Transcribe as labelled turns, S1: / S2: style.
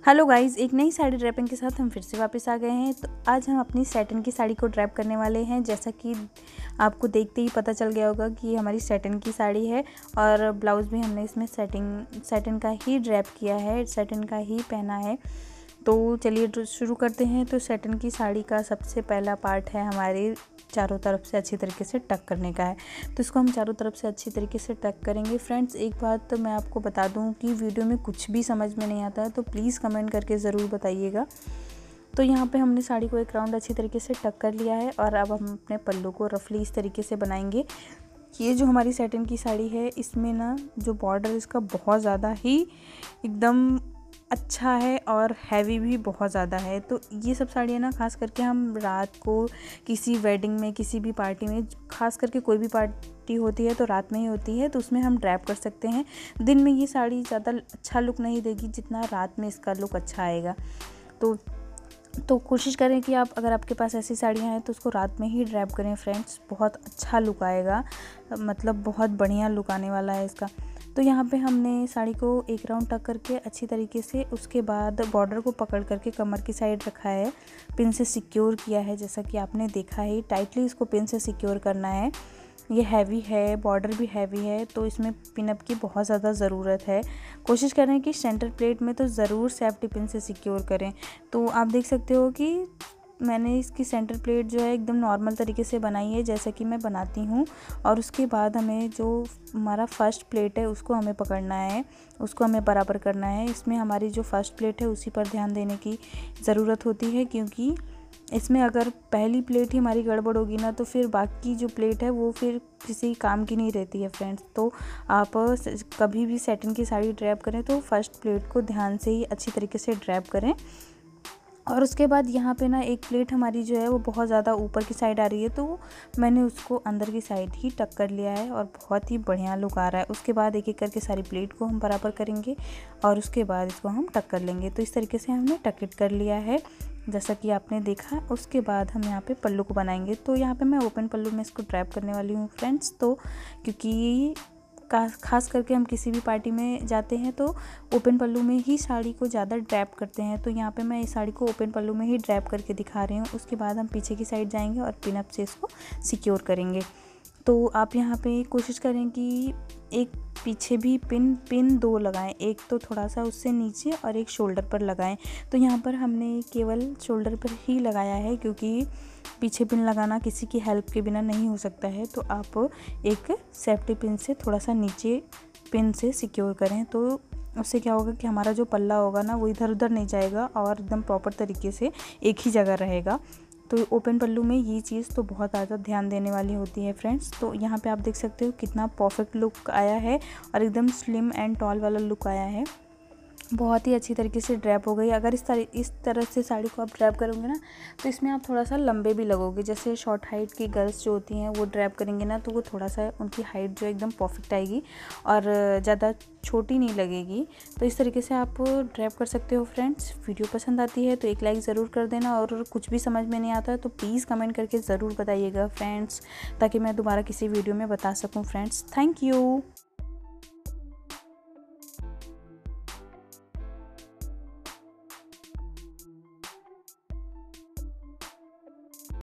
S1: Hello guys, एक नई sari draping के साथ हम फिर से वापस आ गए हैं। तो आज हम अपनी सैटिन की साड़ी को ड्रैप करने वाले हैं। जैसा कि आपको देखते ही पता चल गया होगा कि हमारी सैटिन की साड़ी है और ब्लाउज़ भी हमने इसमें सैटिन का ही ड्रैप किया है, सैटिन का ही पहना है। तो चलिए शुरू करते हैं। तो सैटिन की साड़ी का सबसे पहला पार्ट है हमारे चारों तरफ से अच्छी तरीके से टक करने का है। तो इसको हम चारों तरफ से अच्छी तरीके से टक करेंगे। फ्रेंड्स, एक बात तो मैं आपको बता दूं कि वीडियो में कुछ भी समझ में नहीं आता है तो प्लीज़ कमेंट करके ज़रूर बताइएगा। तो यहाँ पे हमने साड़ी को एक राउंड अच्छी तरीके से टक कर लिया है और अब हम अपने पल्लू को रफली इस तरीके से बनाएंगे। ये जो हमारी सैटिन की साड़ी है, इसमें ना जो बॉर्डर इसका बहुत ज़्यादा ही एकदम अच्छा है और हैवी भी बहुत ज़्यादा है। तो ये सब साड़ियाँ ना खास करके हम रात को किसी वेडिंग में, किसी भी पार्टी में, खास करके कोई भी पार्टी होती है तो रात में ही होती है, तो उसमें हम ड्रैप कर सकते हैं। दिन में ये साड़ी ज़्यादा अच्छा लुक नहीं देगी जितना रात में इसका लुक अच्छा आएगा। तो कोशिश करें कि आप, अगर आपके पास ऐसी साड़ियाँ हैं तो उसको रात में ही ड्रैप करें फ्रेंड्स, बहुत अच्छा लुक आएगा, मतलब बहुत बढ़िया लुक आने वाला है इसका। तो यहाँ पे हमने साड़ी को एक राउंड टक करके अच्छी तरीके से, उसके बाद बॉर्डर को पकड़ करके कमर की साइड रखा है, पिन से सिक्योर किया है। जैसा कि आपने देखा है, टाइटली इसको पिन से सिक्योर करना है। ये हैवी है, बॉर्डर भी हैवी है, तो इसमें पिनअप की बहुत ज़्यादा ज़रूरत है। कोशिश करें कि सेंटर प्लेट में तो ज़रूर सेफ्टी पिन से सिक्योर करें। तो आप देख सकते हो कि मैंने इसकी सेंटर प्लेट जो है एकदम नॉर्मल तरीके से बनाई है, जैसा कि मैं बनाती हूँ। और उसके बाद हमें जो हमारा फर्स्ट प्लेट है उसको हमें पकड़ना है, उसको हमें बराबर करना है। इसमें हमारी जो फर्स्ट प्लेट है उसी पर ध्यान देने की ज़रूरत होती है, क्योंकि इसमें अगर पहली प्लेट ही हमारी गड़बड़ होगी ना तो फिर बाकी जो प्लेट है वो फिर किसी काम की नहीं रहती है फ्रेंड्स। तो आप कभी भी सैटिन की साड़ी ड्रैप करें तो फर्स्ट प्लेट को ध्यान से ही अच्छी तरीके से ड्रैप करें। और उसके बाद यहाँ पे ना एक प्लेट हमारी जो है वो बहुत ज़्यादा ऊपर की साइड आ रही है, तो मैंने उसको अंदर की साइड ही टक कर लिया है और बहुत ही बढ़िया लुक आ रहा है। उसके बाद एक एक करके सारी प्लेट को हम बराबर करेंगे और उसके बाद इसको हम टक कर लेंगे। तो इस तरीके से हमने टक इट कर लिया है, जैसा कि आपने देखा। उसके बाद हम यहाँ पे पल्लू को बनाएंगे। तो यहाँ पे मैं ओपन पल्लू में इसको ड्रैप करने वाली हूँ फ्रेंड्स। तो क्योंकि खास करके हम किसी भी पार्टी में जाते हैं तो ओपन पल्लू में ही साड़ी को ज़्यादा ड्रैप करते हैं। तो यहाँ पे मैं इस साड़ी को ओपन पल्लू में ही ड्रैप करके दिखा रही हूँ। उसके बाद हम पीछे की साइड जाएंगे और पिन अप से इसको सिक्योर करेंगे। तो आप यहाँ पे कोशिश करें कि एक पीछे भी पिन दो लगाएं, एक तो थोड़ा सा उससे नीचे और एक शोल्डर पर लगाएं। तो यहाँ पर हमने केवल शोल्डर पर ही लगाया है, क्योंकि पीछे पिन लगाना किसी की हेल्प के बिना नहीं हो सकता है। तो आप एक सेफ्टी पिन से थोड़ा सा नीचे पिन से सिक्योर करें, तो उससे क्या होगा कि हमारा जो पल्ला होगा ना वो इधर उधर नहीं जाएगा और एकदम प्रॉपर तरीके से एक ही जगह रहेगा। तो ओपन पल्लू में ये चीज़ तो बहुत ज़्यादा ध्यान देने वाली होती है फ्रेंड्स। तो यहाँ पे आप देख सकते हो कितना परफेक्ट लुक आया है और एकदम स्लिम एंड टॉल वाला लुक आया है। बहुत ही अच्छी तरीके से ड्रैप हो गई। अगर इस तरह से साड़ी को आप ड्रैप करोगे ना तो इसमें आप थोड़ा सा लंबे भी लगोगे। जैसे शॉर्ट हाइट की गर्ल्स जो होती हैं वो ड्रैप करेंगे ना तो वो थोड़ा सा उनकी हाइट जो एकदम परफेक्ट आएगी और ज़्यादा छोटी नहीं लगेगी। तो इस तरीके से आप ड्रैप कर सकते हो फ्रेंड्स। वीडियो पसंद आती है तो एक लाइक ज़रूर कर देना, और कुछ भी समझ में नहीं आता है तो प्लीज़ कमेंट करके ज़रूर बताइएगा फ्रेंड्स, ताकि मैं दोबारा किसी वीडियो में बता सकूँ फ्रेंड्स। Thank you.